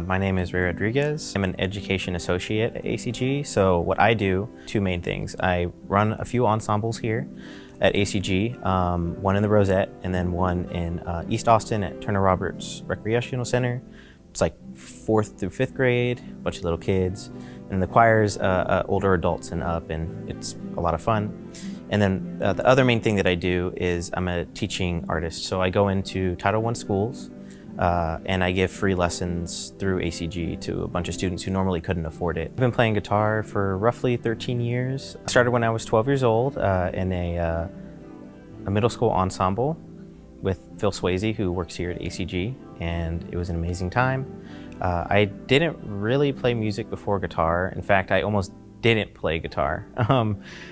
My name is Rey Rodriguez. I'm an education associate at ACG. So what I do, two main things. I run a few ensembles here at ACG, one in the Rosette and then one in East Austin at Turner Roberts Recreational Center. It's like 4th through 5th grade, a bunch of little kids. And the choir's older adults and up, and it's a lot of fun. And then the other main thing that I do is I'm a teaching artist. So I go into Title I schools and I give free lessons through ACG to a bunch of students who normally couldn't afford it. I've been playing guitar for roughly 13 years. I started when I was 12 years old in a middle school ensemble with Phil Swayze, who works here at ACG, and it was an amazing time. I didn't really play music before guitar. In fact, I almost didn't play guitar.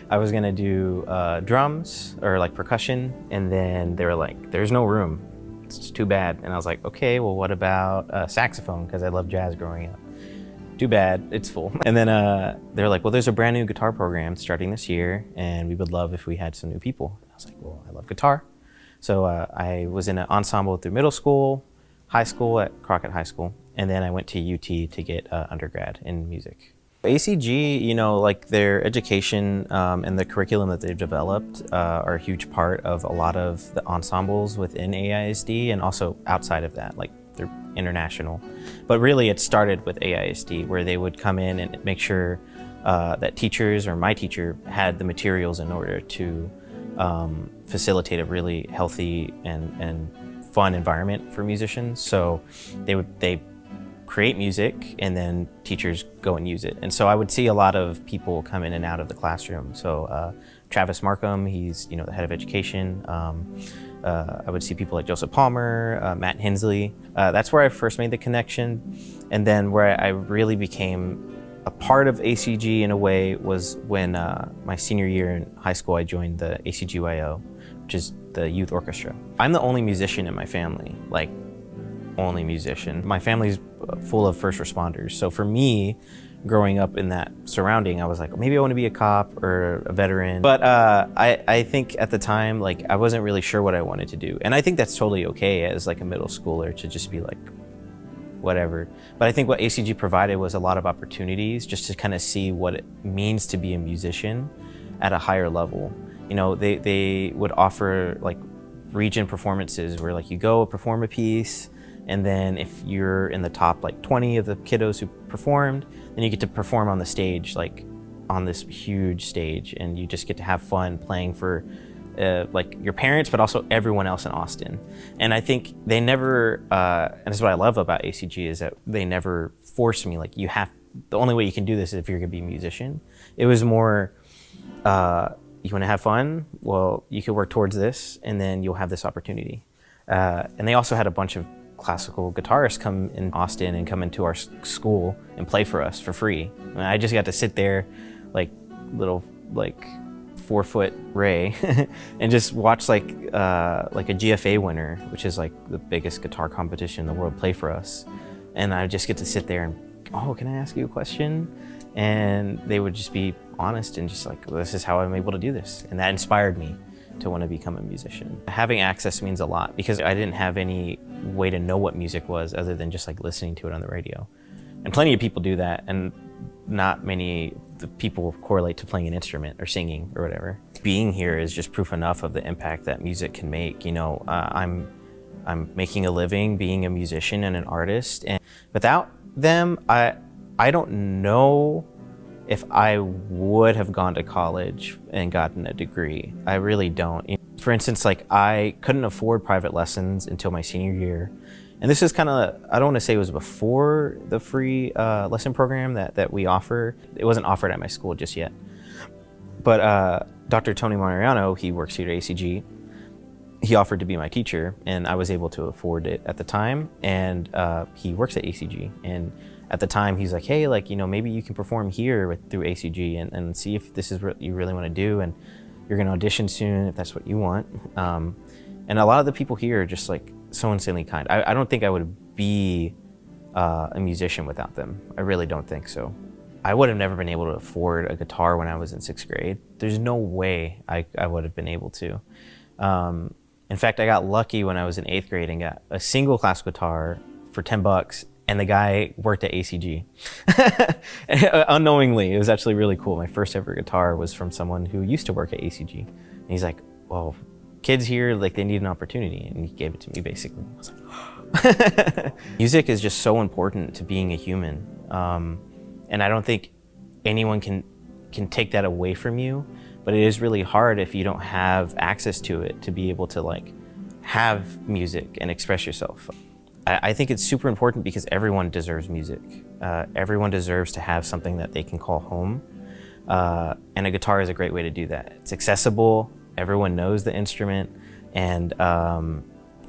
I was gonna do drums or like percussion, and then they were like, there's no room. It's too bad. And I was like, okay, well, what about saxophone? Because I loved jazz growing up. Too bad, it's full. And then they're like, well, there's a brand new guitar program starting this year, and we would love if we had some new people. I was like, well, I love guitar. So I was in an ensemble through middle school, high school at Crockett High School, and then I went to UT to get undergrad in music. ACG, you know, like their education and the curriculum that they've developed are a huge part of a lot of the ensembles within AISD and also outside of that, like they're international. But really it started with AISD, where they would come in and make sure that teachers or my teacher had the materials in order to facilitate a really healthy and fun environment for musicians. So they create music and then teachers go and use it. And so I would see a lot of people come in and out of the classroom. So Travis Markham, he's the head of education. I would see people like Joseph Palmer, Matt Hensley. That's where I first made the connection. And then where I really became a part of ACG in a way was when my senior year in high school, I joined the ACGYO, which is the youth orchestra. I'm the only musician in my family, like only musician. My family's full of first responders. So for me, growing up in that surrounding, I was like, maybe I want to be a cop or a veteran. But I think at the time, like I wasn't really sure what I wanted to do. And I think that's totally okay as like a middle schooler to just be like, whatever. But I think what ACG provided was a lot of opportunities just to kind of see what it means to be a musician at a higher level. You know, they would offer like region performances where like you go perform a piece, and then if you're in the top like 20 of the kiddos who performed, then you get to perform on the stage, like on this huge stage, and you just get to have fun playing for like your parents, but also everyone else in Austin. And I think they never, and this is what I love about ACG, is that they never force me, like the only way you can do this is if you're gonna be a musician. It was more, you wanna have fun? Well, you could work towards this, and then you'll have this opportunity. And they also had a bunch of classical guitarists come in Austin and come into our school and play for us for free. And I just got to sit there like little 4-foot Ray and just watch like a GFA winner, which is like the biggest guitar competition in the world, play for us. And I just get to sit there and, oh, can I ask you a question? And they would just be honest and just like, this is how I'm able to do this. And that inspired me to want to become a musician. Having access means a lot because I didn't have any way to know what music was other than just like listening to it on the radio. And plenty of people do that, and not many people correlate to playing an instrument or singing or whatever. Being here is just proof enough of the impact that music can make. You know, I'm making a living being a musician and an artist, and without them, I don't know if I would have gone to college and gotten a degree. I really don't. For instance, like I couldn't afford private lessons until my senior year. And this is kind of, I don't want to say it was before the free lesson program that we offer. It wasn't offered at my school just yet. But Dr. Tony Mariano, he works here at ACG. He offered to be my teacher, and I was able to afford it at the time. And he works at ACG. And at the time, he's like, hey, like, maybe you can perform here through ACG and see if this is what you really want to do. And you're going to audition soon if that's what you want. And a lot of the people here are just like so insanely kind. I don't think I would be a musician without them. I really don't think so. I would have never been able to afford a guitar when I was in 6th grade. There's no way I would have been able to. In fact, I got lucky when I was in 8th grade and got a single classical guitar for $10 and the guy worked at ACG. Unknowingly, it was actually really cool. My first ever guitar was from someone who used to work at ACG. And he's like, well, kids here, like, they need an opportunity. And he gave it to me, basically. I was like, music is just so important to being a human. And I don't think anyone can take that away from you, but it is really hard if you don't have access to it to be able to like have music and express yourself. I think it's super important because everyone deserves music. Everyone deserves to have something that they can call home. And a guitar is a great way to do that. It's accessible, everyone knows the instrument, and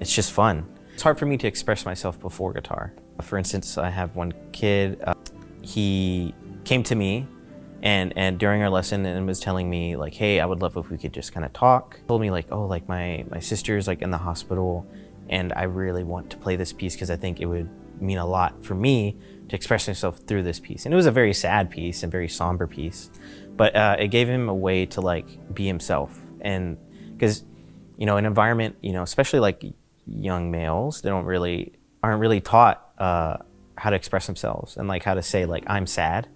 it's just fun. It's hard for me to express myself before guitar. For instance, I have one kid, he came to me and during our lesson and was telling me like, hey, I would love if we could just kind of talk. Told me like, oh, like my sister's like in the hospital and I really want to play this piece because I think it would mean a lot for me to express myself through this piece. And it was a very sad piece and very somber piece, but it gave him a way to like be himself. And because, you know, an environment, you know, especially like young males, they aren't really taught how to express themselves and like how to say like, I'm sad.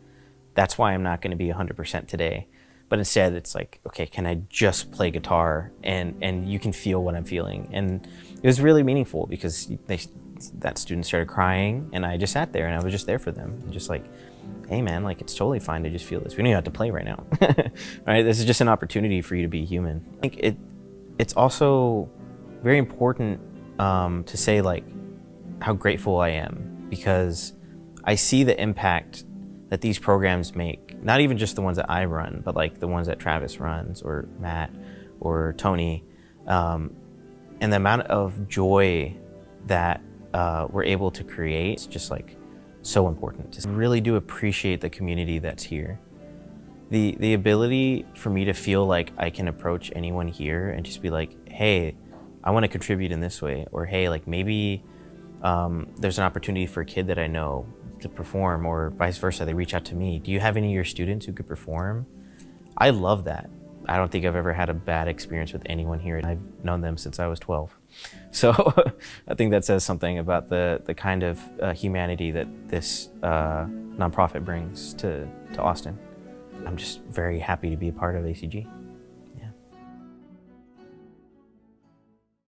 That's why I'm not going to be 100% today. But instead it's like, okay, can I just play guitar and you can feel what I'm feeling? And it was really meaningful because that student started crying and I just sat there and I was just there for them. Just like, hey man, like it's totally fine to just feel this. We don't even have to play right now. Right? This is just an opportunity for you to be human. I think it's also very important to say like how grateful I am because I see the impact that these programs make, not even just the ones that I run, but like the ones that Travis runs or Matt or Tony, and the amount of joy that we're able to create is just like so important. I really do appreciate the community that's here. The ability for me to feel like I can approach anyone here and just be like, hey, I want to contribute in this way, or hey, like maybe there's an opportunity for a kid that I know to perform, or vice versa, they reach out to me. Do you have any of your students who could perform? I love that. I don't think I've ever had a bad experience with anyone here. I've known them since I was 12. So I think that says something about the kind of humanity that this nonprofit brings to Austin. I'm just very happy to be a part of ACG.